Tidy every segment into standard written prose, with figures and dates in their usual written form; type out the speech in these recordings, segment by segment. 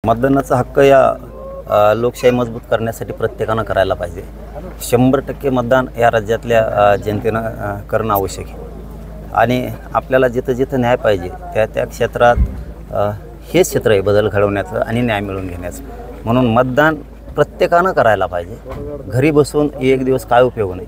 मतदानाचा हक्क या लोकशाही मजबूत करण्यासाठी प्रत्येकानं करायला पाहिजे. 100% मतदान या राज्यातल्या जनतेनं करणं आवश्यक आहे. आणि आपल्याला जिथं जिथं न्याय पाहिजे त्या त्या क्षेत्रात हेच क्षेत्र आहे बदल घडवण्याचं आणि न्याय मिळवून घेण्याचं. म्हणून मतदान प्रत्येकानं करायला पाहिजे. घरी बसून एक दिवस काय उपयोग नाही.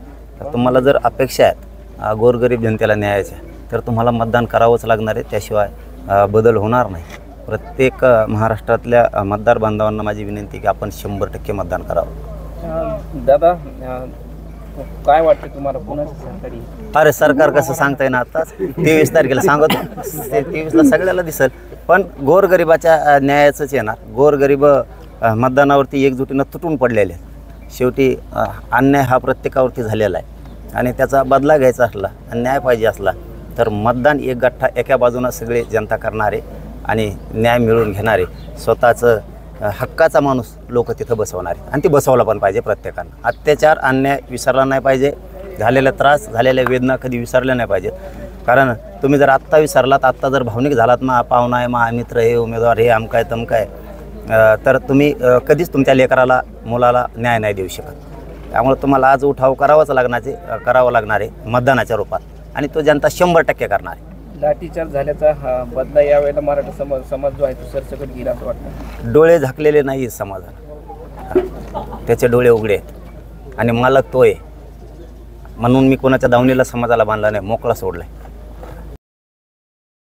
तुम्हाला जर अपेक्षा आहेत गोरगरीब जनतेला न्यायाच्या तर तुम्हाला मतदान करावंच लागणार आहे. त्याशिवाय बदल होणार नाही. प्रत्येक महाराष्ट्रातल्या मतदार बांधवांना माझी विनंती की आपण 100% मतदान करावं. दादा काय वाटतं तुम्हाला कोणाचं सरकारी? अरे सरकार कसं सांगता येईल आताच 23 तारखेला सांगतो. 23ला सगळ्याला दिसेल. पण गोरगरिबाच्या न्यायाचंच येणार. गोरगरीब मतदानावरती एकजुटीनं तुटून पडलेले आहेत. शेवटी अन्याय हा प्रत्येकावरती झालेला आहे आणि त्याचा बदला घ्यायचा असला आणि न्याय पाहिजे असला तर मतदान एक गठ्ठा एका बाजूनं सगळे जनता करणारे आणि न्याय मिळवून घेणारे स्वतःचं हक्काचा माणूस लोक तिथं बसवणारे आणि ती बसवला पण पाहिजे प्रत्येकानं. अत्याचार अन्याय विसरला नाही पाहिजे. झालेला त्रास झालेल्या वेदना कधी विसरल्या नाही पाहिजेत. कारण तुम्ही जर आत्ता विसरलात, आत्ता जर भावनिक झालात मा पाहुणा आहे मा मित्र हे उमेदवार हे आमकाय तमकाय तर तुम्ही कधीच तुमच्या लेकराला मुलाला न्याय नाही देऊ शकत. त्यामुळे तुम्हाला आज उठाव करावा लागणार आहे मतदानाच्या रूपात आणि तो जनता 100% करणार आहे. लाठीचार्ज झाल्याचा बदला यावेळेला मराठा समाज जो आहे तो सरसकट गेला असं वाटतं. डोळे झाकलेले नाही समाजाला. त्याचे डोळे उघडे आहेत आणि मालक तो आहे. म्हणून मी कोणाच्या दावणीला समाजाला बांधला नाही, मोकळा सोडला आहे.